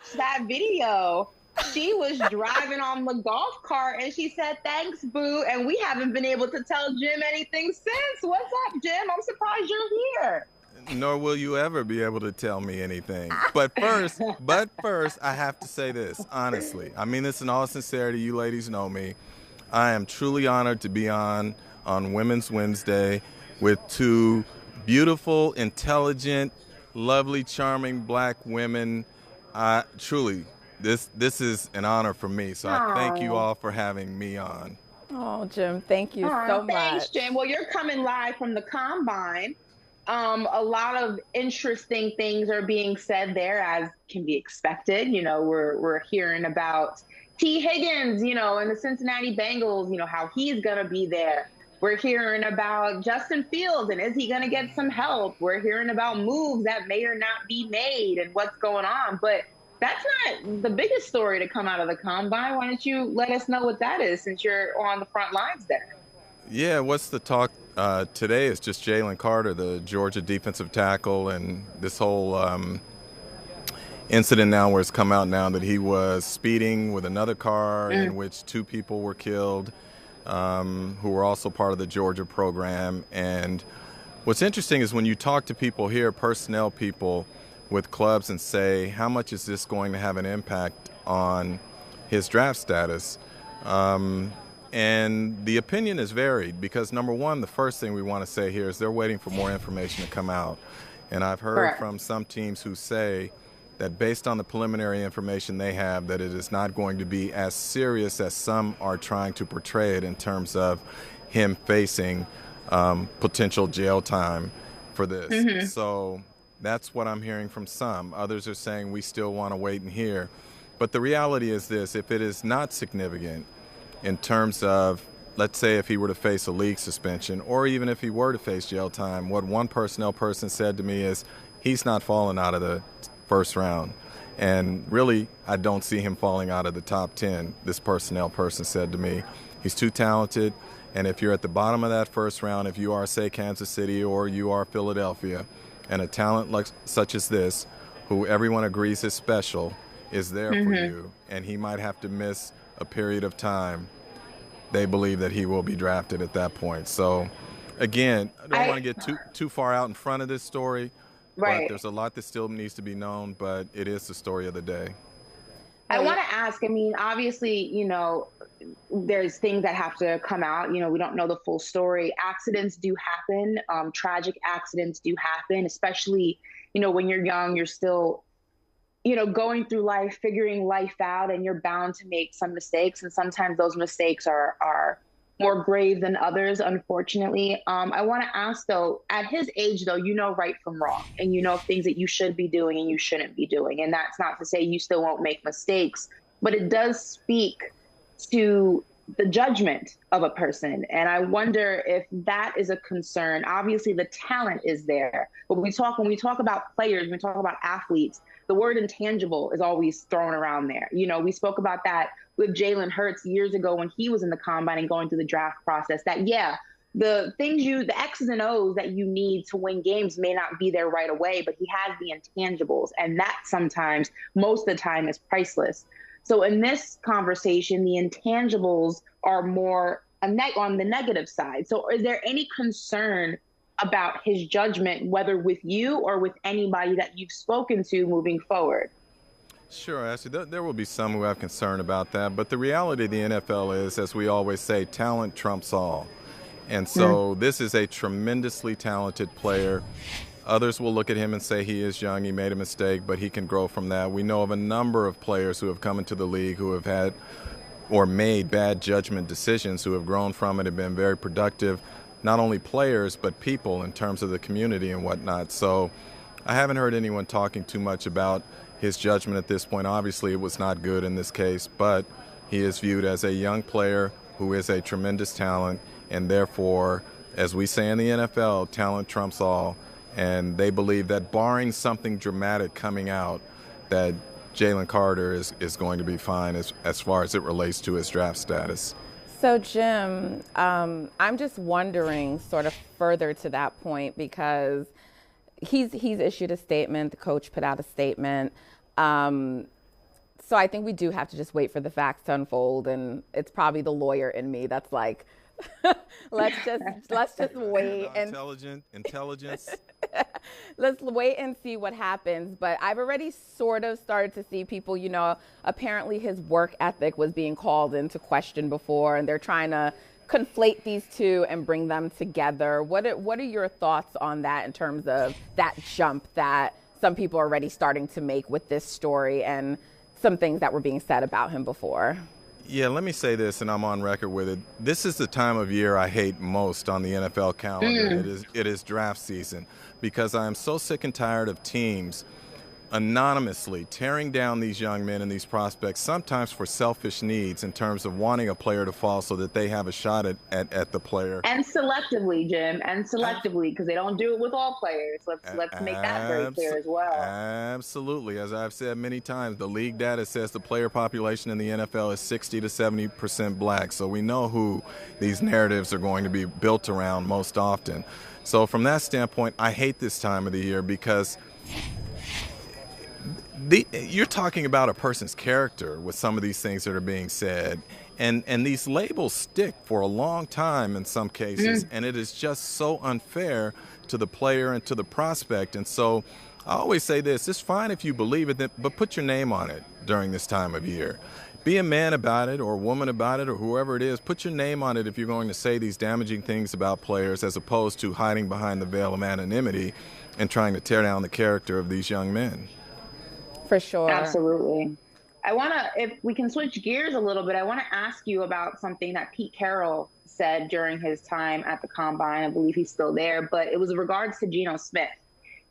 watched that video. She was driving on the golf cart and she said, "Thanks, boo." And we haven't been able to tell Jim anything since. What's up, Jim? I'm surprised you're here. Nor will you ever be able to tell me anything. But first, I have to say this, honestly. I mean this in all sincerity. You ladies know me. I am truly honored to be on Women's Wednesday with two beautiful, intelligent, lovely, charming black women. Truly, this is an honor for me. So I thank you all for having me on. Oh, Jim, thank you so much. Thanks, Jim. Well, you're coming live from the Combine. A lot of interesting things are being said there, as can be expected. You know, we're hearing about T. Higgins, you know, and the Cincinnati Bengals, you know, how he's going to be there. We're hearing about Justin Fields and is he going to get some help? We're hearing about moves that may or not be made and what's going on. But that's not the biggest story to come out of the Combine. Why don't you let us know what that is, since you're on the front lines there? Yeah, what's the talk today is just Jalen Carter, the Georgia defensive tackle, and this whole incident now where it's come out now that he was speeding with another car in which two people were killed who were also part of the Georgia program. And what's interesting is when you talk to people here, personnel people with clubs, and say, how much is this going to have an impact on his draft status? And the opinion is varied because, number one, the first thing we want to say here is they're waiting for more information to come out. And I've heard from some teams who say that based on the preliminary information they have, that it is not going to be as serious as some are trying to portray it in terms of him facing potential jail time for this. So that's what I'm hearing from some. Others are saying we still want to wait and hear. But the reality is this: if it is not significant, in terms of, let's say, if he were to face a league suspension or even if he were to face jail time, what one personnel person said to me is he's not falling out of the first round. And really, I don't see him falling out of the top 10, this personnel person said to me. He's too talented, and if you're at the bottom of that first round, if you are, say, Kansas City or you are Philadelphia, and a talent like such as this, who everyone agrees is special, is there for you, and he might have to miss a period of time, they believe that he will be drafted at that point. So, again, I don't want to get too far out in front of this story, but there's a lot that still needs to be known, but it is the story of the day. I want to ask, I mean, obviously, you know, there's things that have to come out. You know, we don't know the full story. Accidents do happen. Tragic accidents do happen, especially, you know, when you're young, you're still, you know, going through life, figuring life out, and you're bound to make some mistakes. And sometimes those mistakes are more grave than others, unfortunately. I want to ask, though, at his age, though, you know right from wrong, and you know things that you should be doing and you shouldn't be doing. And that's not to say you still won't make mistakes, but it does speak to the judgment of a person. And I wonder if that is a concern. Obviously, the talent is there. But when we talk about players, when we talk about athletes, the word intangible is always thrown around there. You know, we spoke about that with Jalen Hurts years ago when he was in the Combine and going through the draft process, that, yeah, the X's and O's that you need to win games may not be there right away, but he has the intangibles. And that sometimes, most of the time, is priceless. So in this conversation, the intangibles are more on the negative side. So is there any concern about his judgment, whether with you or with anybody that you've spoken to moving forward? Sure, Ashley. There will be some who have concern about that. But the reality of the NFL is, as we always say, talent trumps all. And so this is a tremendously talented player. Others will look at him and say he is young, he made a mistake, but he can grow from that. We know of a number of players who have come into the league who have had or made bad judgment decisions, who have grown from it and been very productive, not only players but people in terms of the community and whatnot. So I haven't heard anyone talking too much about his judgment at this point. Obviously, it was not good in this case, but he is viewed as a young player who is a tremendous talent, and therefore, as we say in the NFL, talent trumps all. And they believe that barring something dramatic coming out, that Jalen Carter is going to be fine as far as it relates to his draft status. So, Jim, I'm just wondering, sort of further to that point, because he's issued a statement, the coach put out a statement. So I think we do have to just wait for the facts to unfold, and it's probably the lawyer in me that's like, let's just wait and intelligence. Let's wait and see what happens. But I've already sort of started to see people, apparently his work ethic was being called into question before, and they're trying to conflate these two and bring them together. What are your thoughts on that in terms of that jump that some people are already starting to make with this story and some things that were being said about him before? Yeah, let me say this, and I'm on record with it. This is the time of year I hate most on the NFL calendar. It is draft season, because I am so sick and tired of teams anonymously tearing down these young men and these prospects, sometimes for selfish needs in terms of wanting a player to fall so that they have a shot at the player. And selectively, Jim, because they don't do it with all players. Let's make that very clear as well. Absolutely. As I've said many times, the league data says the player population in the NFL is 60 to 70% black. So we know who these narratives are going to be built around most often. So from that standpoint, I hate this time of the year, because you're talking about a person's character with some of these things that are being said, and these labels stick for a long time in some cases, and it is just so unfair to the player and to the prospect. And so I always say this: it's fine if you believe it, but put your name on it during this time of year. Be a man about it, or a woman about it, or whoever it is. Put your name on it if you're going to say these damaging things about players, as opposed to hiding behind the veil of anonymity and trying to tear down the character of these young men. For sure. Absolutely. If we can switch gears a little bit, I want to ask you about something that Pete Carroll said during his time at the Combine. I believe he's still there, but it was in regards to Geno Smith.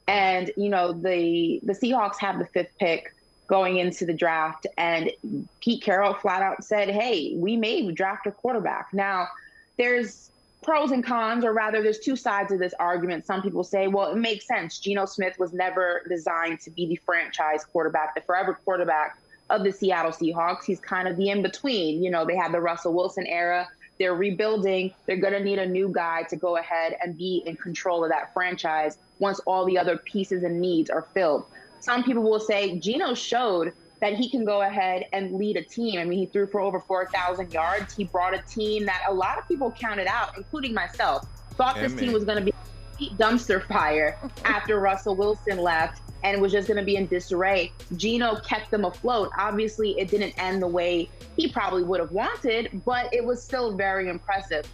And, the Seahawks have the 5th pick going into the draft, and Pete Carroll flat out said, hey, we may draft a quarterback. Now, there's pros and cons, or rather there's two sides of this argument. Some people say, well, it makes sense. Geno Smith was never designed to be the franchise quarterback, the forever quarterback of the Seattle Seahawks. He's kind of the in-between. They had the Russell Wilson era. They're rebuilding. They're going to need a new guy to go ahead and be in control of that franchise once all the other pieces and needs are filled. Some people will say Geno showed that he can go ahead and lead a team. I mean, he threw for over 4,000 yards. He brought a team that a lot of people counted out, including myself, thought this team was going to be a complete dumpster fire after Russell Wilson left, and it was just going to be in disarray. Geno kept them afloat. Obviously, it didn't end the way he probably would have wanted, but it was still very impressive.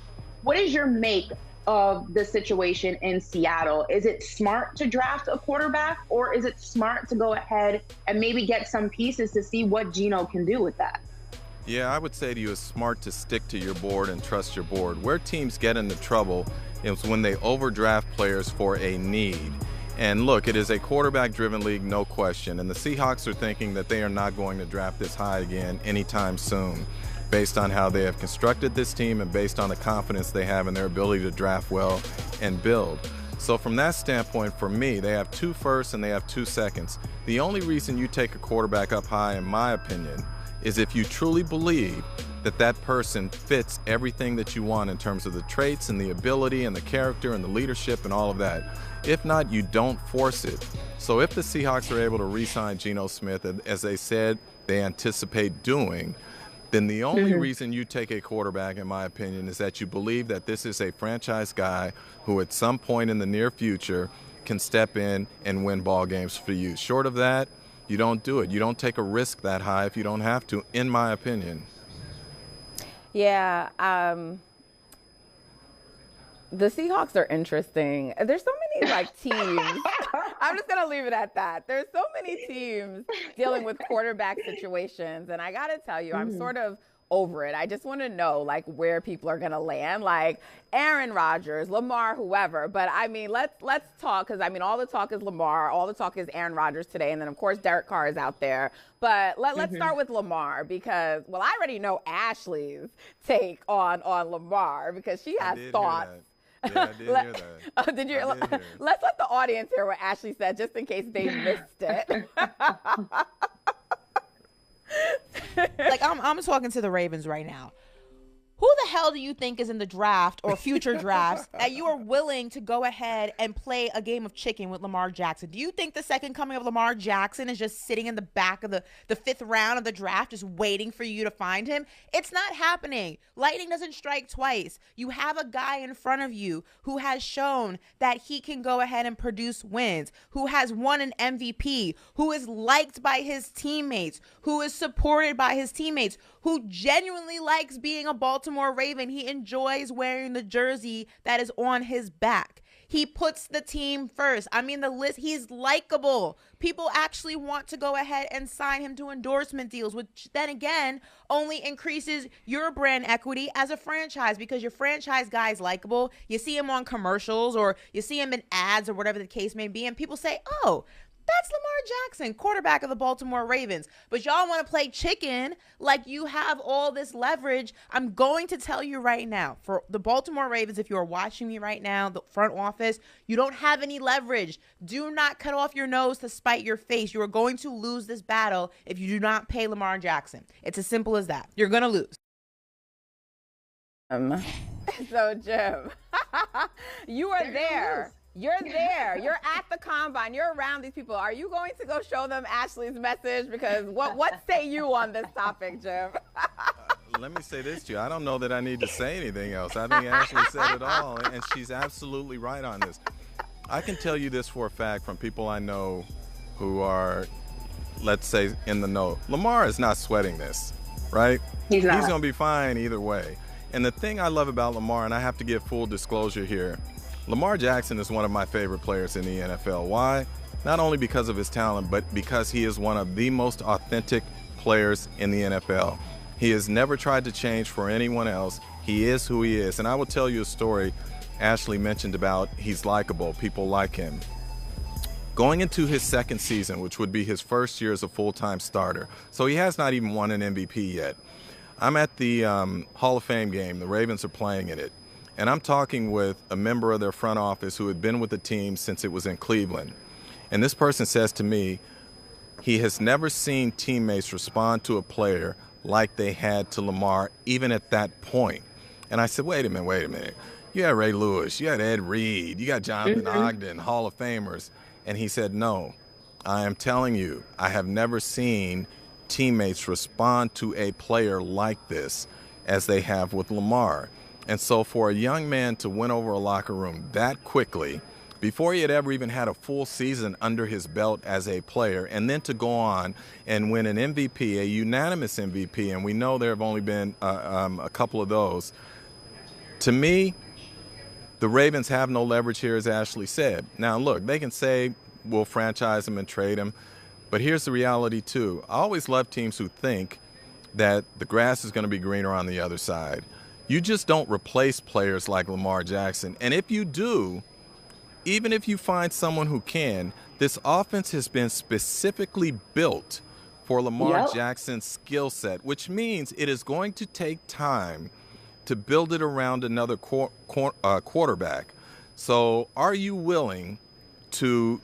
What is your make of the situation in Seattle? Is it smart to draft a quarterback, or is it smart to go ahead and maybe get some pieces to see what Geno can do with that? Yeah, I would say to you, it's smart to stick to your board and trust your board. Where teams get into trouble is when they overdraft players for a need. And look, it is a quarterback-driven league, no question. And the Seahawks are thinking that they are not going to draft this high again anytime soon, based on how they have constructed this team and based on the confidence they have in their ability to draft well and build. So from that standpoint, for me, they have 2 firsts and they have 2 seconds. The only reason you take a quarterback up high, in my opinion, is if you truly believe that that person fits everything that you want in terms of the traits and the ability and the character and the leadership and all of that. If not, you don't force it. So if the Seahawks are able to re-sign Geno Smith, as they said they anticipate doing, then the only reason you take a quarterback, in my opinion, is that you believe that this is a franchise guy who at some point in the near future can step in and win ball games for you. Short of that, you don't do it. You don't take a risk that high if you don't have to, in my opinion. Yeah, the Seahawks are interesting. There's so many teams. I'm just going to leave it at that. There's so many teams dealing with quarterback situations. And I got to tell you, I'm sort of over it. I just want to know where people are going to land, Aaron Rodgers, Lamar, whoever. But I mean, let's talk, because I mean, all the talk is Lamar, all the talk is Aaron Rodgers today. And then of course, Derek Carr is out there. But let's start with Lamar, because, well, I already know Ashley's take on Lamar, because she has thoughts. Yeah, I did hear that. Did you? Let's let the audience hear what Ashley said, just in case they missed it. I'm talking to the Ravens right now. Who the hell do you think is in the draft or future drafts that you are willing to go ahead and play a game of chicken with Lamar Jackson? Do you think the second coming of Lamar Jackson is just sitting in the back of the 5th round of the draft just waiting for you to find him? It's not happening. Lightning doesn't strike twice. You have a guy in front of you who has shown that he can go ahead and produce wins, who has won an MVP, who is liked by his teammates, who is supported by his teammates, who genuinely likes being a Baltimore Raven. He enjoys wearing the jersey that is on his back. He puts the team first. I mean, the list, he's likable. People actually want to go ahead and sign him to endorsement deals, which then again only increases your brand equity as a franchise because your franchise guy is likable. You see him on commercials or you see him in ads or whatever the case may be, and people say, oh, that's Lamar Jackson, quarterback of the Baltimore Ravens. But y'all want to play chicken like you have all this leverage. I'm going to tell you right now, for the Baltimore Ravens, if you are watching me right now, the front office, you don't have any leverage. Do not cut off your nose to spite your face. You are going to lose this battle if you do not pay Lamar Jackson. It's as simple as that. You're going to lose. So, Jim, you are there. You're there. You're at the combine. You're around these people. Are you going to go show them Ashley's message? Because what say you on this topic, Jim? Let me say this to you. I don't know that I need to say anything else. I think Ashley said it all, and she's absolutely right on this. I can tell you this for a fact from people I know who are, let's say, in the know. Lamar is not sweating this, right? He's not. He's going to be fine either way. And the thing I love about Lamar, and I have to give full disclosure here, Lamar Jackson is one of my favorite players in the NFL. Why? Not only because of his talent, but because he is one of the most authentic players in the NFL. He has never tried to change for anyone else. He is who he is. And I will tell you a story Ashley mentioned about he's likable. People like him. Going into his second season, which would be his first year as a full-time starter, so he has not even won an MVP yet. I'm at the Hall of Fame game. The Ravens are playing in it. And I'm talking with a member of their front office who had been with the team since it was in Cleveland. And this person says to me, he has never seen teammates respond to a player like they had to Lamar, even at that point. And I said, wait a minute. You had Ray Lewis, you had Ed Reed, you got Jonathan Ogden, Hall of Famers. And he said, no, I am telling you, I have never seen teammates respond to a player like this as they have with Lamar. And so for a young man to win over a locker room that quickly, before he had ever even had a full season under his belt as a player, and then to go on and win an MVP, a unanimous MVP, and we know there have only been a couple of those, to me, the Ravens have no leverage here, as Ashley said. Now, look, they can say we'll franchise him and trade him, but here's the reality, too. I always love teams who think that the grass is going to be greener on the other side. You just don't replace players like Lamar Jackson. And if you do, even if you find someone who can, this offense has been specifically built for Lamar Jackson's skill set, which means it is going to take time to build it around another quarterback. So are you willing to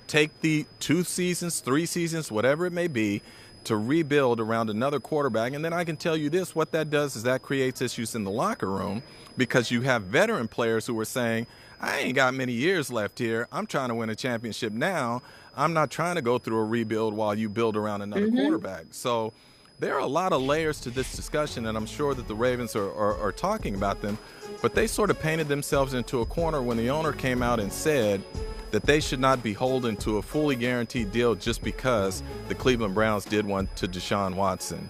take the 2 seasons, 3 seasons, whatever it may be, to rebuild around another quarterback? And then I can tell you this, what that does is that creates issues in the locker room because you have veteran players who are saying, I ain't got many years left here. I'm trying to win a championship now. I'm not trying to go through a rebuild while you build around another quarterback. So there are a lot of layers to this discussion, and I'm sure that the Ravens are talking about them, but they sort of painted themselves into a corner when the owner came out and said that they should not be beholden to a fully guaranteed deal just because the Cleveland Browns did one to Deshaun Watson.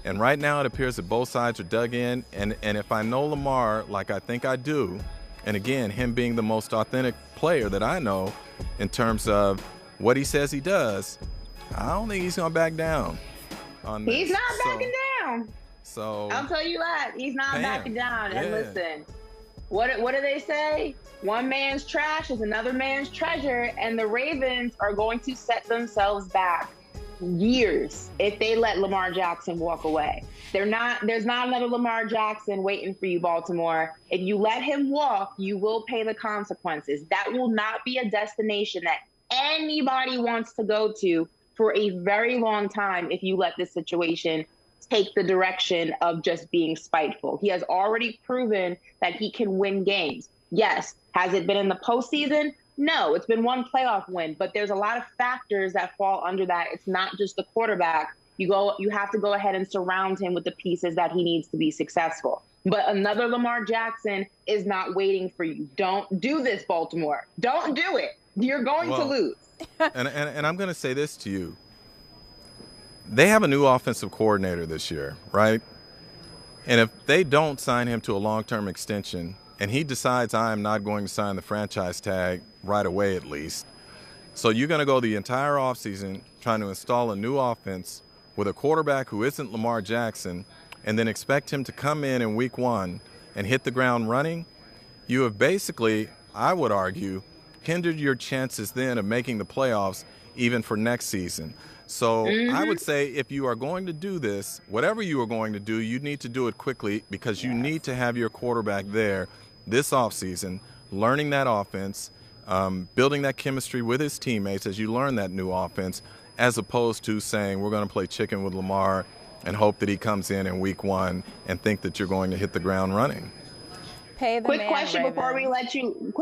And right now it appears that both sides are dug in, and if I know Lamar like I think I do, and again, him being the most authentic player that I know in terms of what he says he does, I don't think he's going to back down on this. He's not backing down. So I'll tell you that. He's not backing down. And listen, what do they say? One man's trash is another man's treasure, and the Ravens are going to set themselves back years if they let Lamar Jackson walk away. There's not another Lamar Jackson waiting for you, Baltimore. If you let him walk, you will pay the consequences. That will not be a destination that anybody wants to go to for a very long time if you let this situation take the direction of just being spiteful. He has already proven that he can win games. Yes. Has it been in the postseason? No, it's been one playoff win, but there's a lot of factors that fall under that. It's not just the quarterback. You have to go ahead and surround him with the pieces that he needs to be successful. But another Lamar Jackson is not waiting for you. Don't do this, Baltimore. Don't do it. You're going to lose. and I'm going to say this to you. They have a new offensive coordinator this year, right? And if they don't sign him to a long-term extension, and he decides I am not going to sign the franchise tag right away at least, so you're going to go the entire offseason trying to install a new offense with a quarterback who isn't Lamar Jackson and then expect him to come in week one and hit the ground running, you have basically, I would argue, hindered your chances then of making the playoffs even for next season. So I would say if you are going to do this, whatever you are going to do, you need to do it quickly because you need to have your quarterback there this offseason, learning that offense, building that chemistry with his teammates as you learn that new offense, as opposed to saying we're going to play chicken with Lamar and hope that he comes in week one and think that you're going to hit the ground running. Quick question before we let you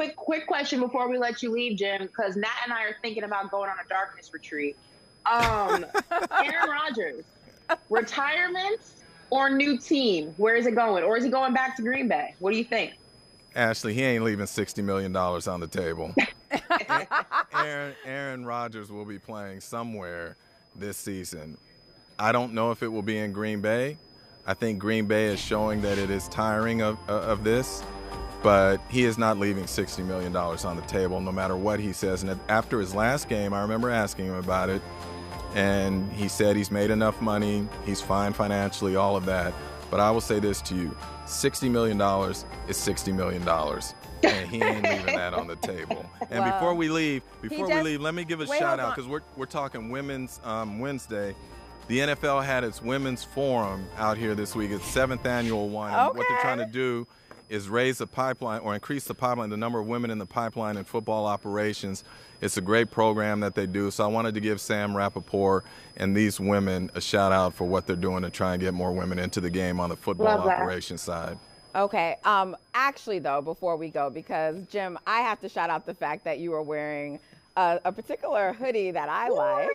leave, Jim, because Nat and I are thinking about going on a darkness retreat. Aaron Rodgers, retirement or new team? Where is it going? Or is he going back to Green Bay? What do you think? Ashley, he ain't leaving $60 million on the table. Aaron Rodgers will be playing somewhere this season. I don't know if it will be in Green Bay. I think Green Bay is showing that it is tiring of this, but he is not leaving $60 million on the table no matter what he says. And after his last game, I remember asking him about it, and he said he's made enough money, he's fine financially, all of that. But I will say this to you, $60 million is $60 million. And he ain't leaving that on the table. And before we leave, let me give a shout out because we're talking Women's Wednesday. The NFL had its women's forum out here this week. It's 7th annual one. And what they're trying to do is raise the pipeline or increase the pipeline, the number of women in the pipeline in football operations. It's a great program that they do. So I wanted to give Sam Rappaport and these women a shout out for what they're doing to try and get more women into the game on the football operations side. Okay. Actually, though, before we go, because, Jim, I have to shout out the fact that you are wearing a particular hoodie that I like.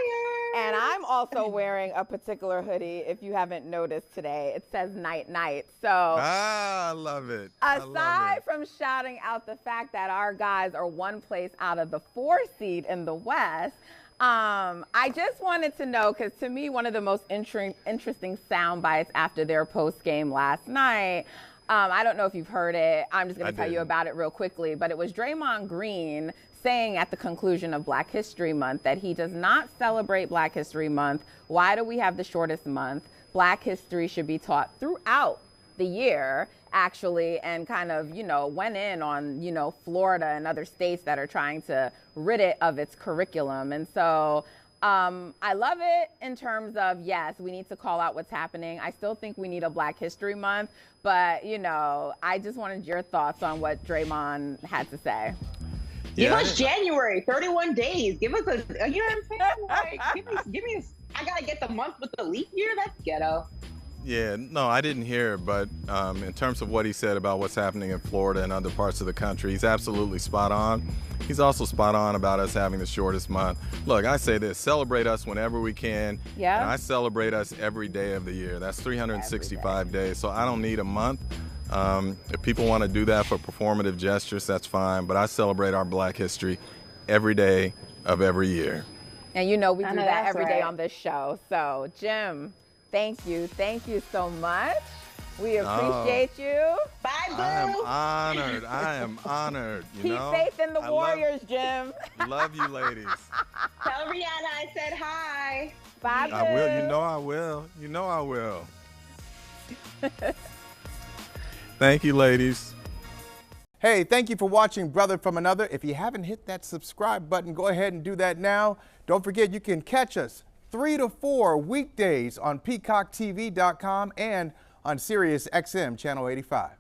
And I'm also wearing a particular hoodie, if you haven't noticed today. It says Night Night. So I love it. Aside from shouting out the fact that our guys are one place out of the 4 seed in the West, I just wanted to know, because to me, one of the most interesting sound bites after their post game last night, I don't know if you've heard it. I'm just going to tell you about it real quickly. But it was Draymond Green saying at the conclusion of Black History Month that he does not celebrate Black History Month. Why do we have the shortest month? Black history should be taught throughout the year, actually, and kind of, went in on, Florida and other states that are trying to rid it of its curriculum. And so I love it in terms of, yes, we need to call out what's happening. I still think we need a Black History Month, but, I just wanted your thoughts on what Draymond had to say. Give us January, 31 days. Give us a, you know what I'm saying? Like, give me I got to get the month with the leap year. That's ghetto. Yeah, no, I didn't hear it, but in terms of what he said about what's happening in Florida and other parts of the country, he's absolutely spot on. He's also spot on about us having the shortest month. Look, I say this, celebrate us whenever we can. Yeah. And I celebrate us every day of the year. That's 365 days, so I don't need a month. If people want to do that for performative gestures, that's fine, but I celebrate our Black history every day of every year. And we do that every day on this show. So, Jim, thank you. Thank you so much. We appreciate you. Bye, boo. I am honored. Keep faith in the Warriors, Jim. Love you, ladies. Tell Rihanna I said hi. Bye, boo. I will. You know I will. Thank you, ladies. Hey, thank you for watching Brother from Another. If you haven't hit that subscribe button, go ahead and do that now. Don't forget, you can catch us 3 to 4 weekdays on PeacockTV.com and on Sirius XM Channel 85.